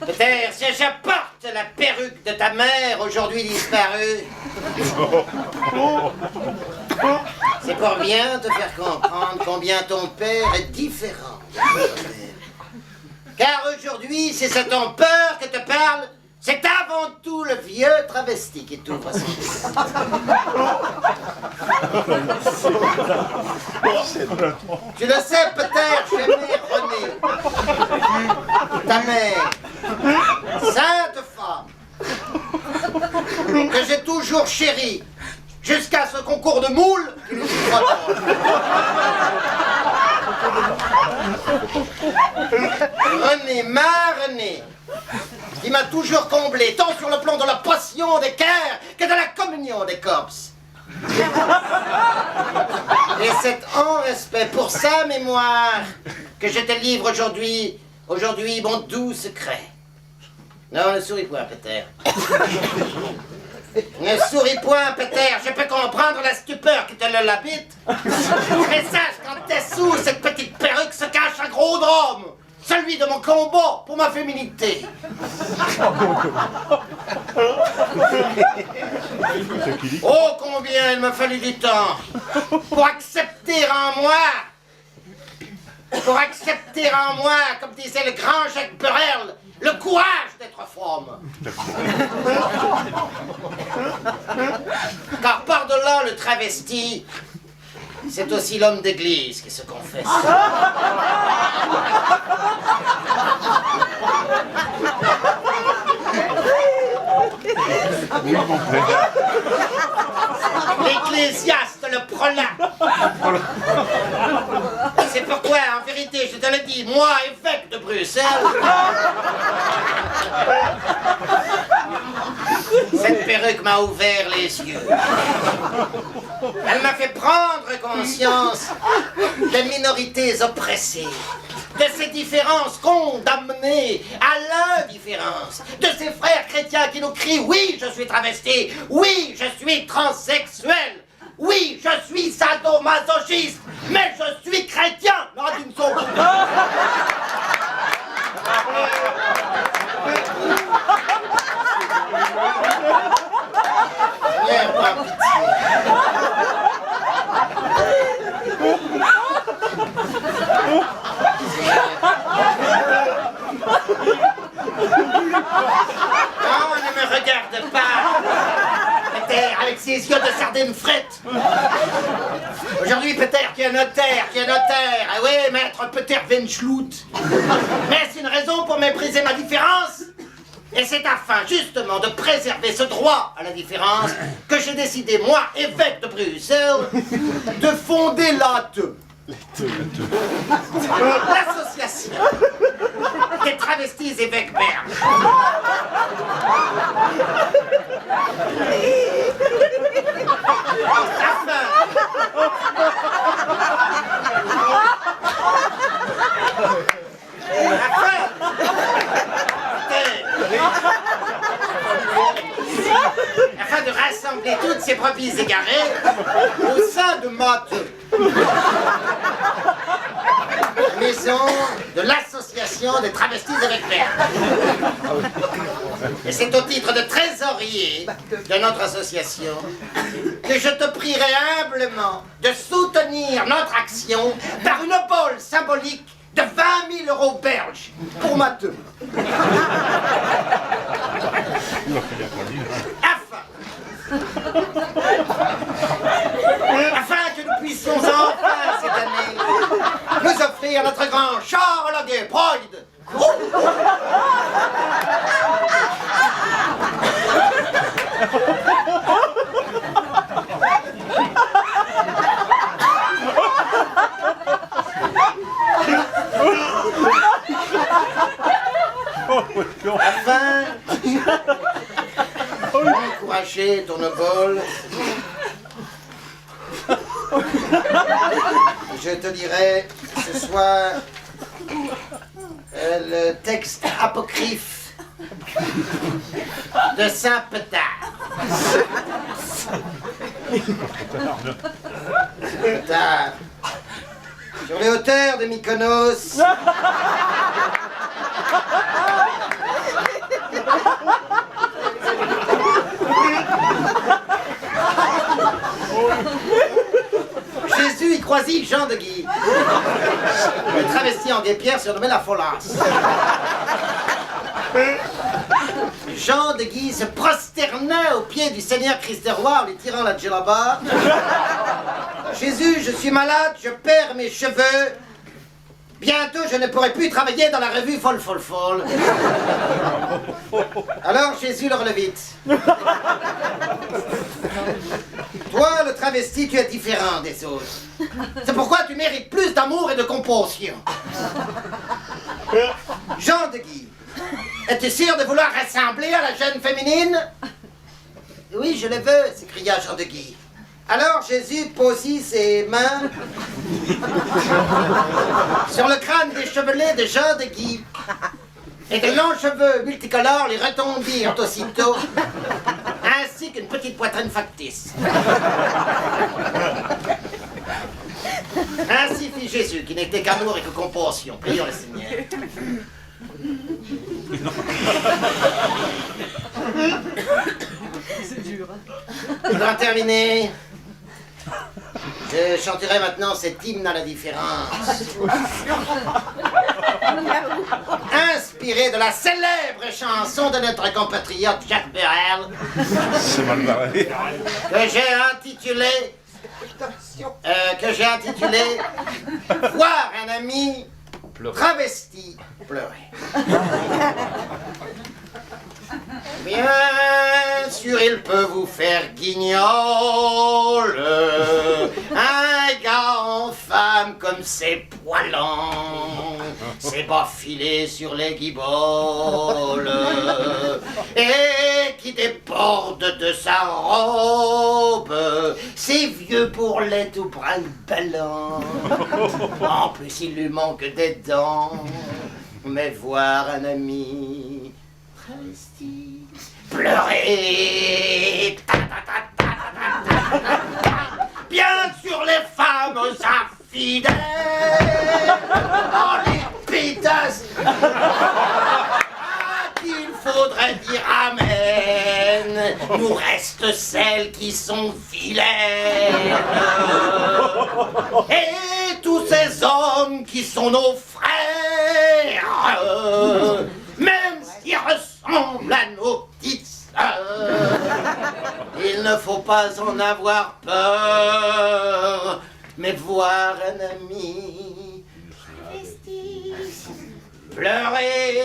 Peut-être, si j'apporte la perruque de ta mère aujourd'hui disparue, c'est pour bien te faire comprendre combien ton père est différent de ton père. Car aujourd'hui, si c'est ton peur que te parle, c'est avant tout le vieux travesti qui t'ouvre son cœur. Tu le sais peut-être, j'aimais René, ta mère, sainte femme, que j'ai toujours chérie, jusqu'à ce concours de moules qui nous protège. René, ma René, qui m'a toujours comblé, tant sur le plan de la passion des cœurs que de la communion des corps. Et c'est en respect pour sa mémoire que je te livre aujourd'hui, mon doux secret. Non, ne souris point, Peter. Ne souris point, Peter, je peux comprendre la stupeur qui te l'habite. Mais sache qu'en dessous cette petite perruque se cache un gros drame. Celui de mon combat pour ma féminité. Oh, combien il me fallut du temps pour accepter en moi, comme disait le grand Jacques Brel, le courage d'être femme. Car par-delà le travesti, c'est aussi l'homme d'église qui se confesse. L'ecclésiaste, le prolat. C'est pourquoi, en vérité, je te le dis, moi, évêque de Bruxelles, cette perruque m'a ouvert les yeux. Elle m'a fait prendre conscience des minorités oppressées, de ces différences condamnées à l'indifférence, de ces frères chrétiens qui nous crient « Oui, je suis travesti, oui, je suis transsexuel, oui, je suis sadomasochiste, mais je suis chrétien !» Non, d'une seconde. Seigneur, prends pitié. Non, ne me regarde pas. Peter, avec ses yeux de sardine frette. Aujourd'hui, Peter, qui est notaire. Ah oui, maître Peter Venschloot. Mais c'est une raison pour mépriser ma différence. Et c'est afin, justement, de préserver ce droit à la différence que j'ai décidé, moi, évêque de Bruxelles, de fonder l'association des travestis évêques belges. Afin de rassembler toutes ces brebis égarées au sein de Matteux, maison de l'association des travestis avec mère. Et c'est au titre de trésorier de notre association que je te prierai humblement de soutenir notre action par une bolle symbolique de 20 000 € belges pour Matteux. Afin que nous puissions enfin cette année nous offrir notre grand Charles Gay Pride. Afin d'encourager ton vol, je te dirai ce soir le texte apocryphe de Saint-Pétard. Pétard. Sur les hauteurs de Mykonos. Jésus y croisit Jean de Guy. Le travesti en guépière surnommé la Folasse. Jean de Guy se prosternait aux pieds du Seigneur Christ Roi en lui tirant la djellaba. Jésus, je suis malade, je perds mes cheveux. Bientôt, je ne pourrai plus travailler dans la revue Folle. Alors Jésus le relevite. Toi, le travesti, tu es différent des autres. C'est pourquoi tu mérites plus d'amour et de compassion. Jean de Guy, es-tu sûr de vouloir ressembler à la jeune féminine? Oui, je le veux, s'écria Jean de Guy. Alors Jésus posit ses mains sur le crâne déchevelé de Jean de Guy. Et de longs cheveux multicolores les retombirent aussitôt, ainsi qu'une petite poitrine factice. Ainsi fit Jésus, qui n'était qu'amour et que compassion. Prions le Seigneur. C'est dur. Nous allons terminer. Je chanterai maintenant cet hymne à la différence. Inspiré de la célèbre chanson de notre compatriote Jacques Brel, que j'ai intitulé Voir un ami travesti pleurer. Bien sûr, il peut vous faire guignol, un gars en femme comme ses poilants, ses bas filés sur les guiboles, et qui déborde de sa robe, ses vieux bourrelets tout brinque-ballant. En plus, il lui manque des dents, mais voir un ami travesti pleurer, bien sûr les femmes infidèles, oh les pétasses, qu'il faudrait dire amen, nous restent celles qui sont vilaines, et tous ces hommes qui sont nos frères, même s'ils ressemblent à nos petites sœurs, il ne faut pas en avoir peur, mais voir un ami pleurer.